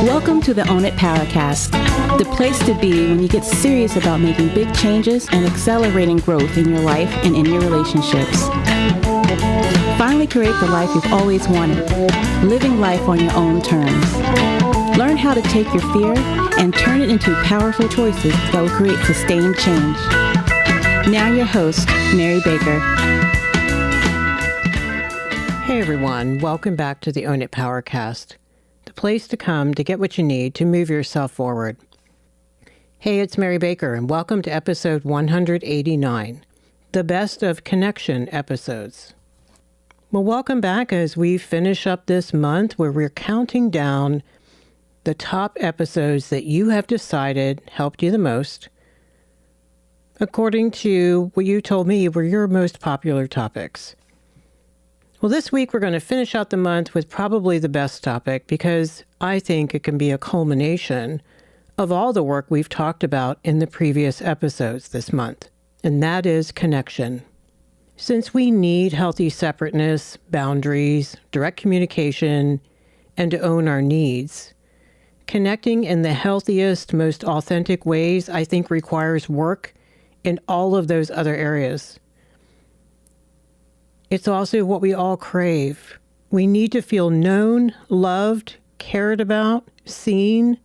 Welcome to the Own It Powercast, the place to be when you get serious about making big changes and accelerating growth in your life and in your relationships. Finally create the life you've always wanted, living life on your own terms. Learn how to take your fear and turn it into powerful choices that will create sustained change. Now your host, Mary Baker. Hey everyone, welcome back to the Own It Powercast, the place to come to get what you need to move yourself forward. Hey, it's Mary Baker, and welcome to episode 189, the best of connection episodes. Well, welcome back as we finish up this month where we're counting down the top episodes that you have decided helped you the most, according to what you told me were your most popular topics. Well, this week we're going to finish out the month with probably the best topic because I think it can be a culmination of all the work we've talked about in the previous episodes this month, and that is connection. Since we need healthy separateness, boundaries, direct communication, and to own our needs, connecting in the healthiest, most authentic ways, I think requires work in all of those other areas. It's also what we all crave. We need to feel known, loved, cared about, seen,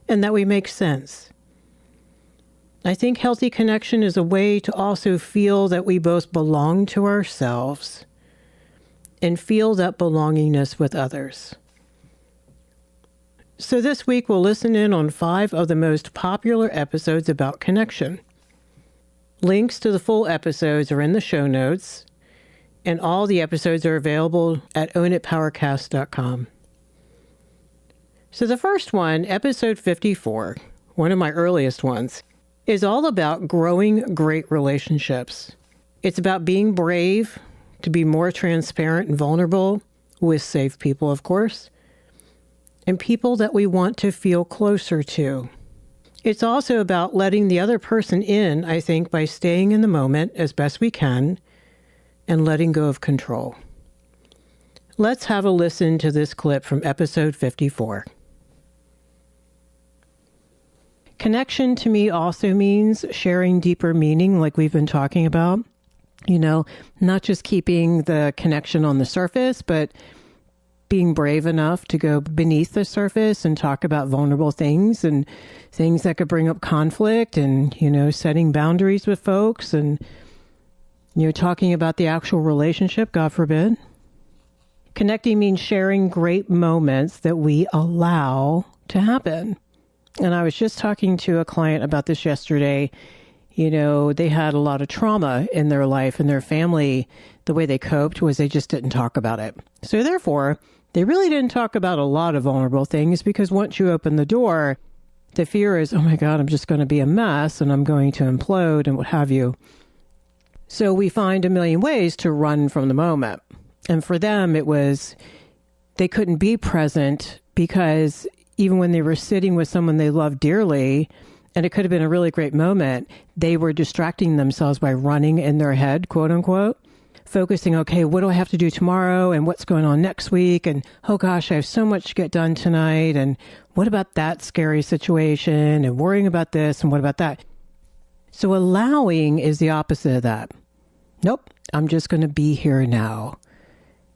and that we make sense. I think healthy connection is a way to also feel that we both belong to ourselves and feel that belongingness with others. So this week we'll listen in on 5 of the most popular episodes about connection. Links to the full episodes are in the show notes, and all the episodes are available at ownitpowercast.com. So the first one, episode 54, one of my earliest ones, is all about growing great relationships. It's about being brave, to be more transparent and vulnerable, with safe people, of course, and people that we want to feel closer to. It's also about letting the other person in, I think, by staying in the moment as best we can, and letting go of control. Let's have a listen to this clip from episode 54. Connection to me also means sharing deeper meaning, like we've been talking about. You know, not just keeping the connection on the surface, but being brave enough to go beneath the surface and talk about vulnerable things and things that could bring up conflict and, setting boundaries with folks and talking about the actual relationship, God forbid. Connecting means sharing great moments that we allow to happen. And I was just talking to a client about this yesterday. They had a lot of trauma in their life and their family. The way they coped was they just didn't talk about it. So therefore, they really didn't talk about a lot of vulnerable things because once you open the door, the fear is, oh my God, I'm just going to be a mess and I'm going to implode and what have you. So we find a million ways to run from the moment. And for them, it was, they couldn't be present because even when they were sitting with someone they loved dearly, and it could have been a really great moment, they were distracting themselves by running in their head, quote unquote, focusing, okay, what do I have to do tomorrow? And what's going on next week? And, oh gosh, I have so much to get done tonight. And what about that scary situation? And worrying about this and what about that? So allowing is the opposite of that. Nope, I'm just going to be here now.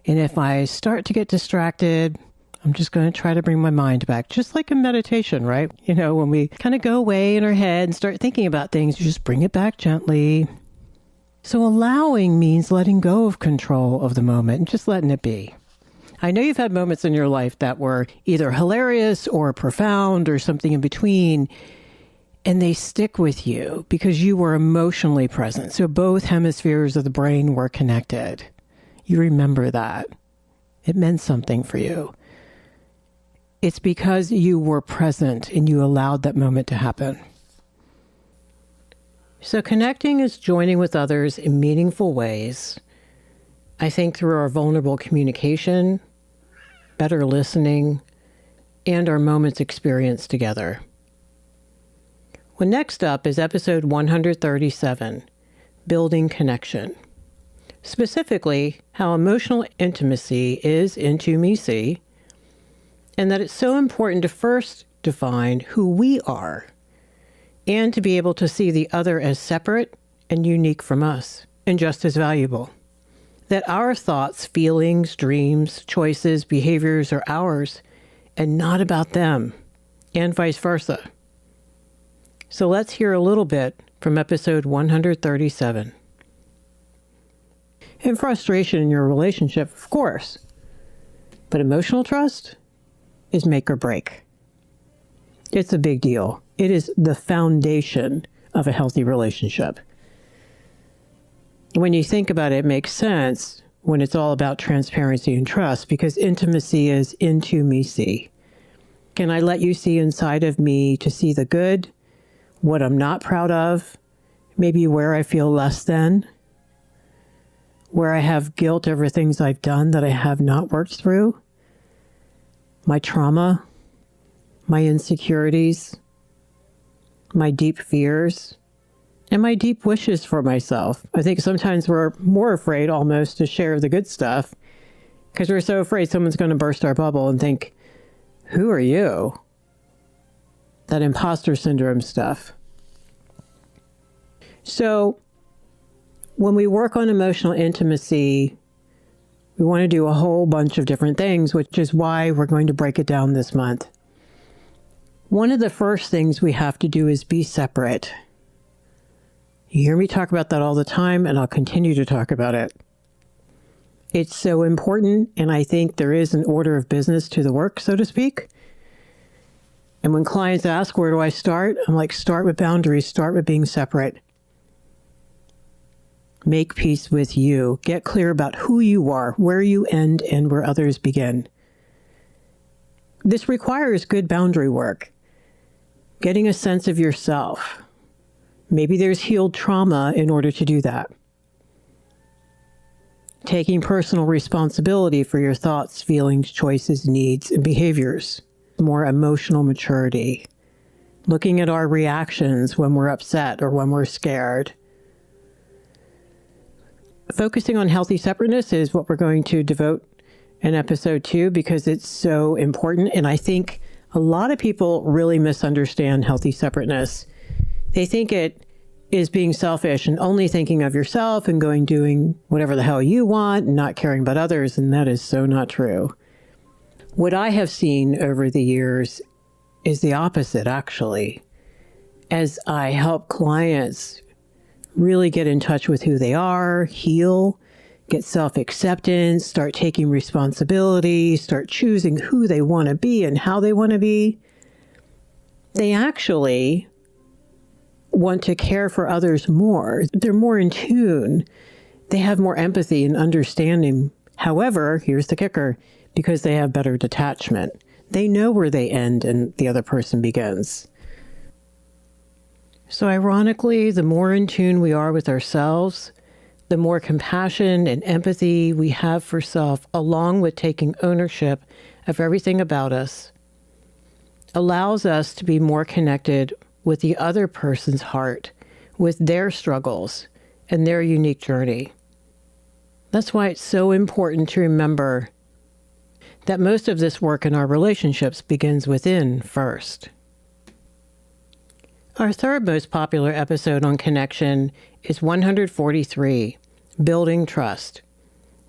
And if I start to get distracted, I'm just going to try to bring my mind back, just like in meditation, right? When we kind of go away in our head and start thinking about things, you just bring it back gently. So allowing means letting go of control of the moment and just letting it be. I know you've had moments in your life that were either hilarious or profound or something in between, and they stick with you because you were emotionally present. So both hemispheres of the brain were connected. You remember that. It meant something for you. It's because you were present and you allowed that moment to happen. So connecting is joining with others in meaningful ways. I think through our vulnerable communication, better listening, and our moments experienced together. Well, next up is episode 137, Building Connection. Specifically, how emotional intimacy is intimacy and that it's so important to first define who we are and to be able to see the other as separate and unique from us and just as valuable. That our thoughts, feelings, dreams, choices, behaviors are ours and not about them, and vice versa. So let's hear a little bit from episode 137. And frustration in your relationship, of course. But emotional trust is make or break. It's a big deal. It is the foundation of a healthy relationship. When you think about it, it makes sense when it's all about transparency and trust, because intimacy is into me see. Can I let you see inside of me to see the good, what I'm not proud of, maybe where I feel less than, where I have guilt over things I've done that I have not worked through, my trauma, my insecurities, my deep fears, and my deep wishes for myself. I think sometimes we're more afraid almost to share the good stuff because we're so afraid someone's going to burst our bubble and think, who are you? That imposter syndrome stuff. So when we work on emotional intimacy, we want to do a whole bunch of different things, which is why we're going to break it down this month. One of the first things we have to do is be separate. You hear me talk about that all the time, and I'll continue to talk about it. It's so important, and I think there is an order of business to the work, so to speak. And when clients ask, where do I start? I'm like, start with boundaries, start with being separate. Make peace with you. Get clear about who you are, where you end, and where others begin. This requires good boundary work. Getting a sense of yourself. Maybe there's healed trauma in order to do that. Taking personal responsibility for your thoughts, feelings, choices, needs, and behaviors. More emotional maturity. Looking at our reactions when we're upset or when we're scared. Focusing on healthy separateness is what we're going to devote an episode to because it's so important. And I think a lot of people really misunderstand healthy separateness. They think it is being selfish and only thinking of yourself and doing whatever the hell you want and not caring about others. And that is so not true. What I have seen over the years is the opposite, actually. As I help clients really get in touch with who they are, heal, get self-acceptance, start taking responsibility, start choosing who they want to be and how they want to be, they actually want to care for others more. They're more in tune. They have more empathy and understanding. However, here's the kicker, because they have better detachment. They know where they end and the other person begins. So ironically, the more in tune we are with ourselves, the more compassion and empathy we have for self, along with taking ownership of everything about us, allows us to be more connected with the other person's heart, with their struggles and their unique journey. That's why it's so important to remember that most of this work in our relationships begins within first. Our third most popular episode on connection is 143, Building Trust.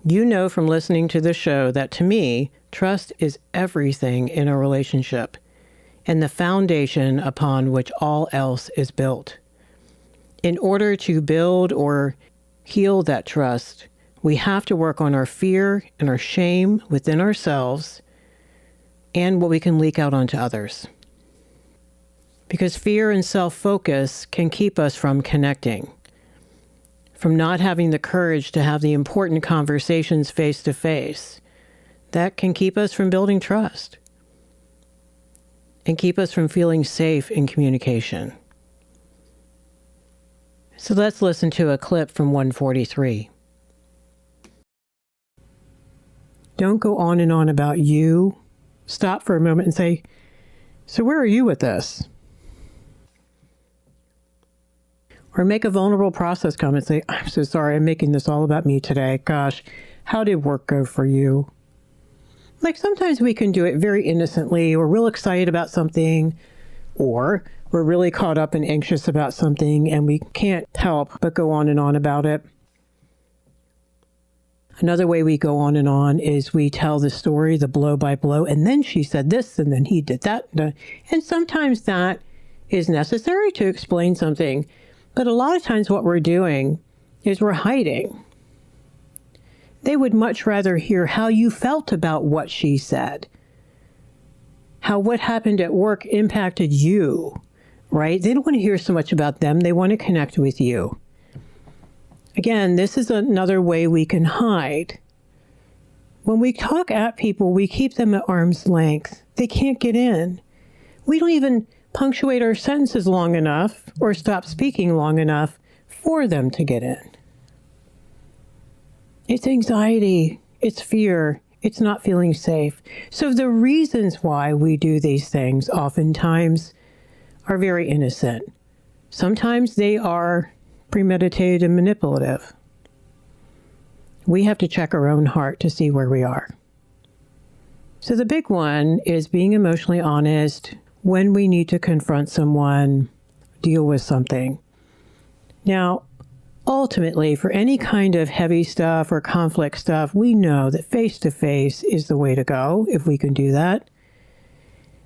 You know from listening to the show that to me, trust is everything in a relationship and the foundation upon which all else is built. In order to build or heal that trust, we have to work on our fear and our shame within ourselves and what we can leak out onto others. Because fear and self-focus can keep us from connecting, from not having the courage to have the important conversations face to face. That can keep us from building trust and keep us from feeling safe in communication. So let's listen to a clip from 143. Don't go on and on about you. Stop for a moment and say, so where are you with this? Or make a vulnerable process comment. Say, I'm so sorry, I'm making this all about me today. Gosh, how did work go for you? Like sometimes we can do it very innocently. We're real excited about something, or we're really caught up and anxious about something, and we can't help but go on and on about it. Another way we go on and on is we tell the story, the blow by blow, and then she said this, and then he did that. And sometimes that is necessary to explain something. But a lot of times what we're doing is we're hiding. They would much rather hear how you felt about what she said, how what happened at work impacted you, right? They don't want to hear so much about them. They want to connect with you. Again, this is another way we can hide. When we talk at people, we keep them at arm's length. They can't get in. We don't even punctuate our sentences long enough or stop speaking long enough for them to get in. It's anxiety, it's fear, it's not feeling safe. So the reasons why we do these things oftentimes are very innocent. Sometimes they are premeditated and manipulative. We have to check our own heart to see where we are. So the big one is being emotionally honest when we need to confront someone, deal with something. Now, ultimately, for any kind of heavy stuff or conflict stuff, we know that face-to-face is the way to go if we can do that.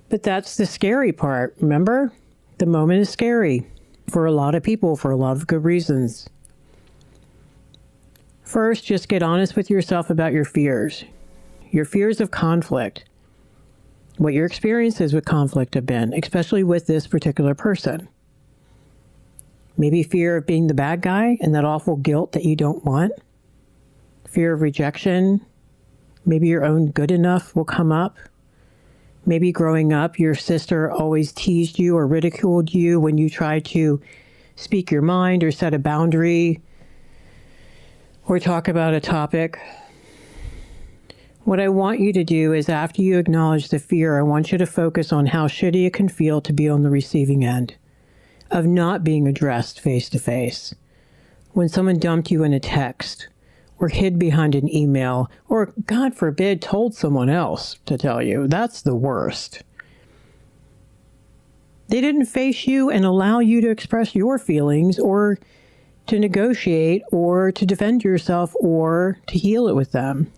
But that's the scary part, remember? The moment is scary for a lot of people for a lot of good reasons. First, just get honest with yourself about your fears of conflict, what your experiences with conflict have been, especially with this particular person. Maybe fear of being the bad guy and that awful guilt that you don't want. Fear of rejection. Maybe your own good enough will come up. Maybe growing up, your sister always teased you or ridiculed you when you tried to speak your mind or set a boundary or talk about a topic. What I want you to do is, after you acknowledge the fear, I want you to focus on how shitty it can feel to be on the receiving end of not being addressed face to face. When someone dumped you in a text, or hid behind an email, or, God forbid, told someone else to tell you. That's the worst. They didn't face you and allow you to express your feelings, or to negotiate, or to defend yourself, or to heal it with them.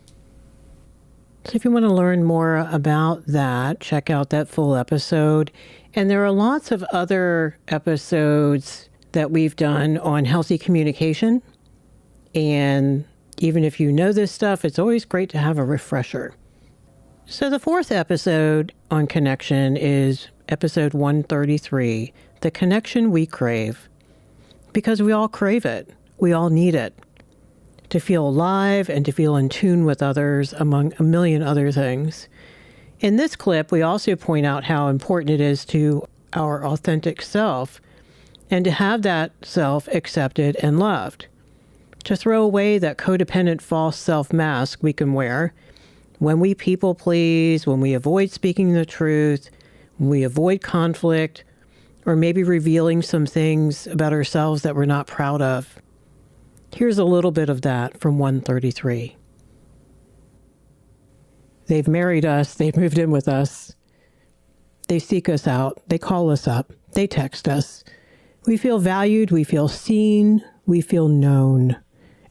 So if you want to learn more about that, check out that full episode. And there are lots of other episodes that we've done on healthy communication. And even if you know this stuff, it's always great to have a refresher. So the fourth episode on connection is episode 133, The Connection We Crave. Because we all crave it. We all need it. To feel alive and to feel in tune with others, among a million other things. In this clip, we also point out how important it is to our authentic self and to have that self accepted and loved. To throw away that codependent false self mask we can wear when we people please, when we avoid speaking the truth, when we avoid conflict, or maybe revealing some things about ourselves that we're not proud of. Here's a little bit of that from 133. They've married us. They've moved in with us. They seek us out. They call us up. They text us. We feel valued. We feel seen. We feel known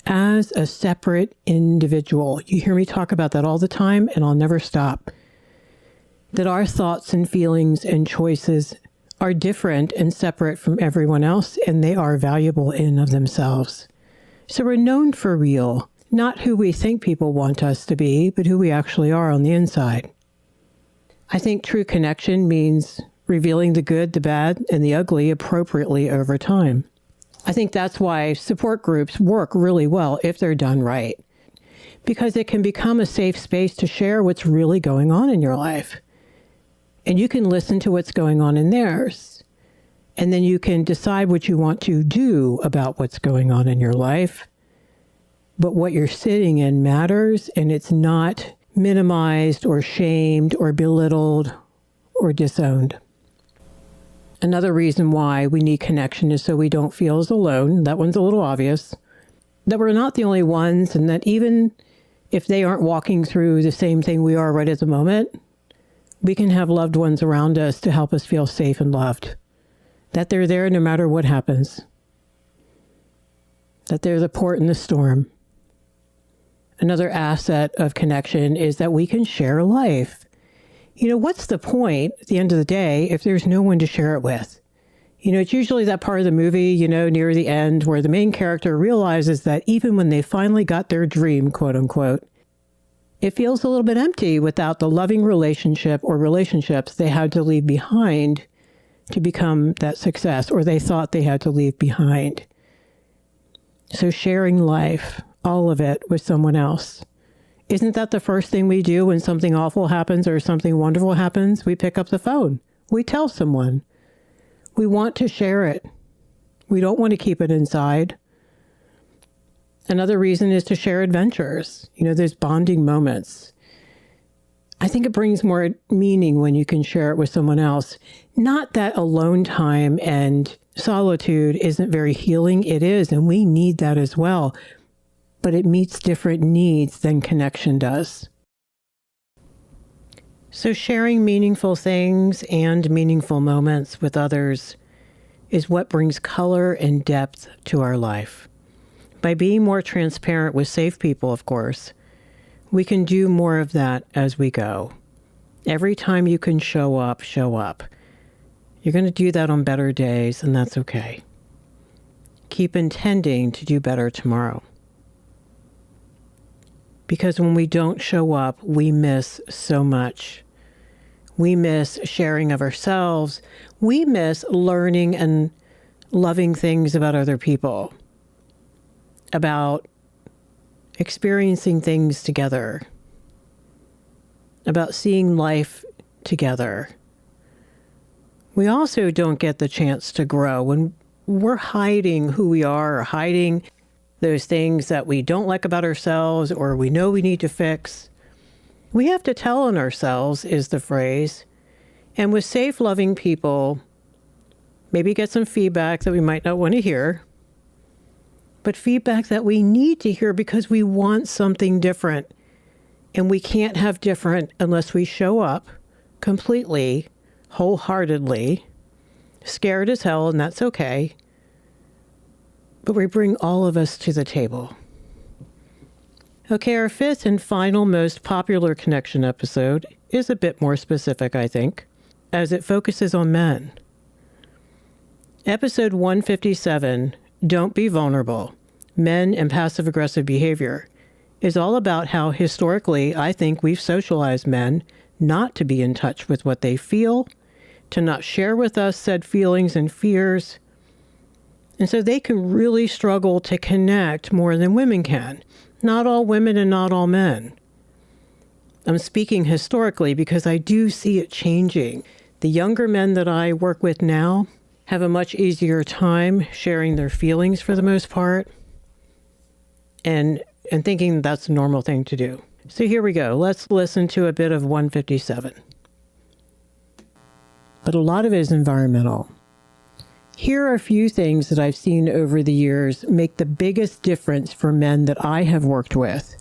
as a separate individual. You hear me talk about that all the time, and I'll never stop. That our thoughts and feelings and choices are different and separate from everyone else, and they are valuable in and of themselves. So we're known for real, not who we think people want us to be, but who we actually are on the inside. I think true connection means revealing the good, the bad, and the ugly appropriately over time. I think that's why support groups work really well if they're done right, because it can become a safe space to share what's really going on in your life. And you can listen to what's going on in theirs. And then you can decide what you want to do about what's going on in your life. But what you're sitting in matters, and it's not minimized or shamed or belittled or disowned. Another reason why we need connection is so we don't feel as alone. That one's a little obvious. That we're not the only ones, and that even if they aren't walking through the same thing we are right at the moment, we can have loved ones around us to help us feel safe and loved. That they're there no matter what happens. That they're the port in the storm. Another asset of connection is that we can share life. What's the point at the end of the day if there's no one to share it with? It's usually that part of the movie, near the end where the main character realizes that even when they finally got their dream, quote unquote, it feels a little bit empty without the loving relationship or relationships they had to leave behind to become that success, or they thought they had to leave behind. So sharing life, all of it, with someone else. Isn't that the first thing we do when something awful happens or something wonderful happens? We pick up the phone. We tell someone. We want to share it. We don't want to keep it inside. Another reason is to share adventures. There's bonding moments. I think it brings more meaning when you can share it with someone else. Not that alone time and solitude isn't very healing. It is, and we need that as well. But it meets different needs than connection does. So sharing meaningful things and meaningful moments with others is what brings color and depth to our life. By being more transparent with safe people, of course, we can do more of that as we go. Every time you can show up, show up. You're going to do that on better days, and that's okay. Keep intending to do better tomorrow. Because when we don't show up, we miss so much. We miss sharing of ourselves. We miss learning and loving things about other people, about experiencing things together, about seeing life together. We also don't get the chance to grow when we're hiding who we are or hiding those things that we don't like about ourselves or we know we need to fix. We have to tell on ourselves, is the phrase. And with safe, loving people, maybe get some feedback that we might not want to hear, but feedback that we need to hear because we want something different. And we can't have different unless we show up completely, wholeheartedly, scared as hell, and that's okay. But we bring all of us to the table. Okay, our fifth and final most popular connection episode is a bit more specific, I think, as it focuses on men. Episode 157, Don't Be Vulnerable, Men and Passive-Aggressive Behavior, is all about how historically I think we've socialized men not to be in touch with what they feel, to not share with us said feelings and fears, and so they can really struggle to connect more than women can. Not all women and not all men. I'm speaking historically because I do see it changing. The younger men that I work with now have a much easier time sharing their feelings for the most part and thinking that's a normal thing to do. So here we go. Let's listen to a bit of 157. But a lot of it is environmental. Here are a few things that I've seen over the years make the biggest difference for men that I have worked with,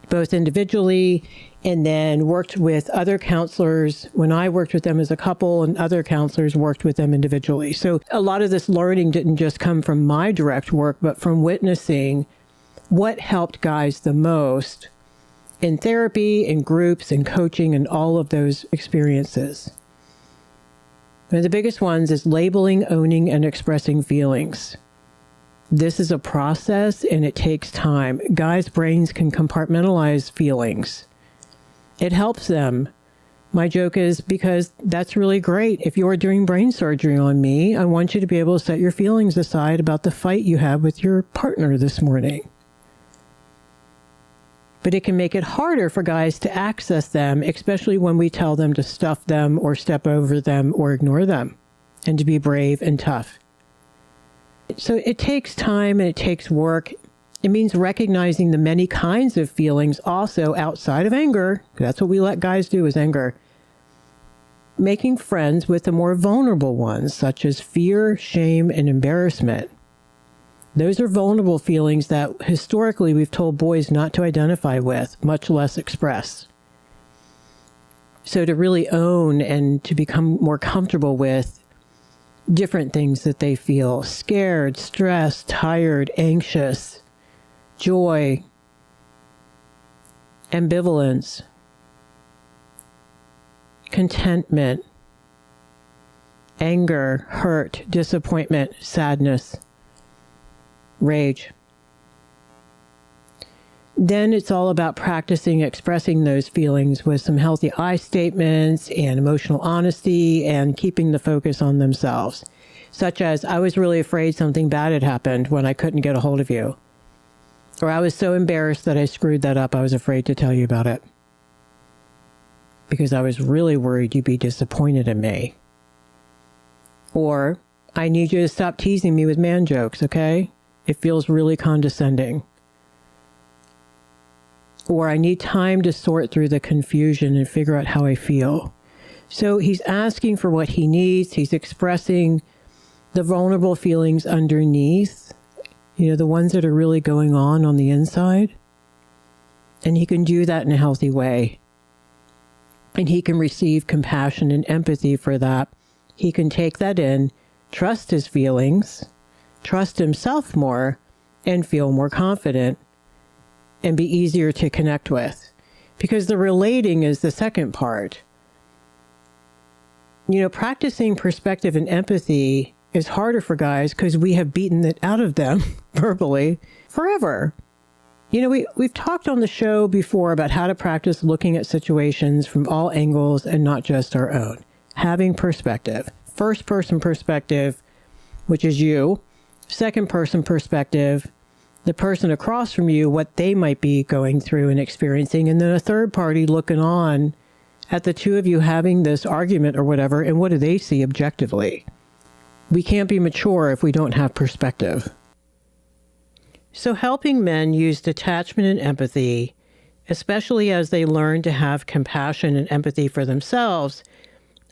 both individually and then worked with other counselors when I worked with them as a couple and other counselors worked with them individually. So a lot of this learning didn't just come from my direct work, but from witnessing what helped guys the most in therapy, in groups, in coaching, and all of those experiences. One of the biggest ones is labeling, owning, and expressing feelings. This is a process and it takes time. Guys' brains can compartmentalize feelings. It helps them. My joke is because that's really great. If you're doing brain surgery on me, I want you to be able to set your feelings aside about the fight you had with your partner this morning. But it can make it harder for guys to access them, especially when we tell them to stuff them or step over them or ignore them, and to be brave and tough. So it takes time and it takes work. It means recognizing the many kinds of feelings also outside of anger. That's what we let guys do, is anger. Making friends with the more vulnerable ones, such as fear, shame, and embarrassment. Those are vulnerable feelings that historically we've told boys not to identify with, much less express. So to really own and to become more comfortable with different things that they feel: scared, stressed, tired, anxious, joy, ambivalence, contentment, anger, hurt, disappointment, sadness, rage. Then it's all about practicing expressing those feelings with some healthy I statements and emotional honesty and keeping the focus on themselves, such as, I was really afraid something bad had happened when I couldn't get a hold of you. Or I was so embarrassed that I screwed that up, I was afraid to tell you about it. Because I was really worried you'd be disappointed in me. Or, I need you to stop teasing me with man jokes, okay? It feels really condescending. Or, I need time to sort through the confusion and figure out how I feel. So he's asking for what he needs. He's expressing the vulnerable feelings underneath, the ones that are really going on the inside. And he can do that in a healthy way. And he can receive compassion and empathy for that. He can take that in, trust his feelings, trust himself more, and feel more confident and be easier to connect with. Because the relating is the second part. Practicing perspective and empathy is harder for guys because we have beaten it out of them verbally forever. We've talked on the show before about how to practice looking at situations from all angles and not just our own. Having perspective. First person perspective, which is you. Second person perspective, the person across from you, what they might be going through and experiencing. And then a third party looking on at the two of you having this argument or whatever, and what do they see objectively? We can't be mature if we don't have perspective. So helping men use detachment and empathy, especially as they learn to have compassion and empathy for themselves,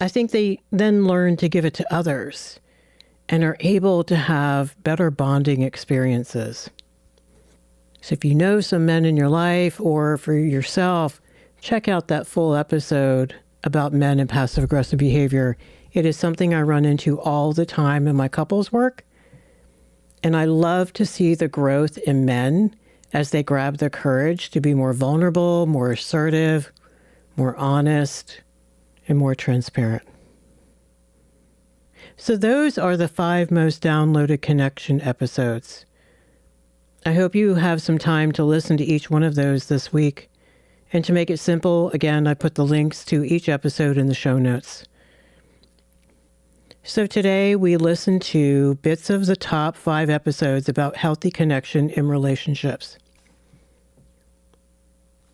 I think they then learn to give it to others and are able to have better bonding experiences. So if you know some men in your life or for yourself, check out that full episode about men and passive-aggressive behavior. It is something I run into all the time in my couples work. And I love to see the growth in men as they grab the courage to be more vulnerable, more assertive, more honest, and more transparent. So those are the 5 most downloaded connection episodes. I hope you have some time to listen to each one of those this week. And to make it simple, again, I put the links to each episode in the show notes. So today we listened to bits of the top 5 episodes about healthy connection in relationships.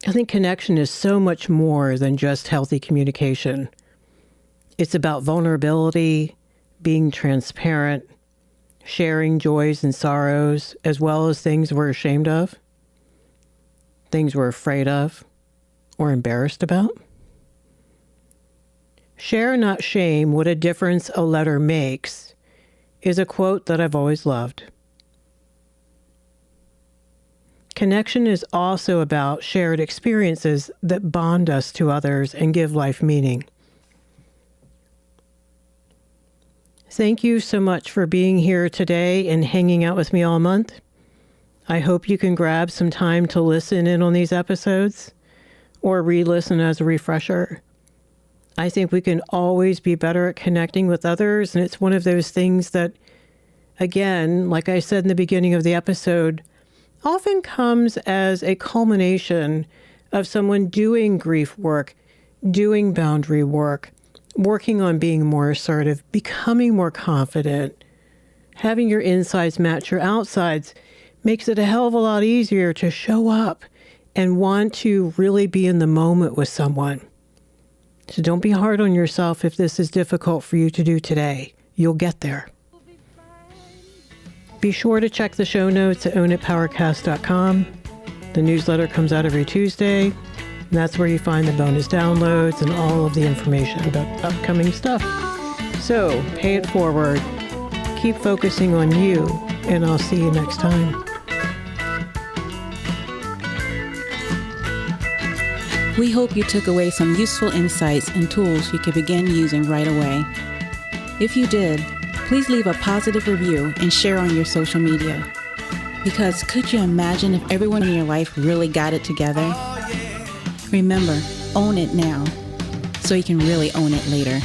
I think connection is so much more than just healthy communication. It's about vulnerability, being transparent, sharing joys and sorrows, as well as things we're ashamed of, things we're afraid of, or embarrassed about. Share, not shame, what a difference a letter makes, is a quote that I've always loved. Connection is also about shared experiences that bond us to others and give life meaning. Thank you so much for being here today and hanging out with me all month. I hope you can grab some time to listen in on these episodes or re-listen as a refresher. I think we can always be better at connecting with others, and it's one of those things that, again, like I said in the beginning of the episode, often comes as a culmination of someone doing grief work, doing boundary work, working on being more assertive, becoming more confident. Having your insides match your outsides makes it a hell of a lot easier to show up and want to really be in the moment with someone. So don't be hard on yourself if this is difficult for you to do today. You'll get there. Be sure to check the show notes at ownitpowercast.com. The newsletter comes out every Tuesday, and that's where you find the bonus downloads and all of the information about upcoming stuff. So pay it forward. Keep focusing on you and I'll see you next time. We hope you took away some useful insights and tools you could begin using right away. If you did, please leave a positive review and share on your social media. Because could you imagine if everyone in your life really got it together? Remember, own it now, so you can really own it later.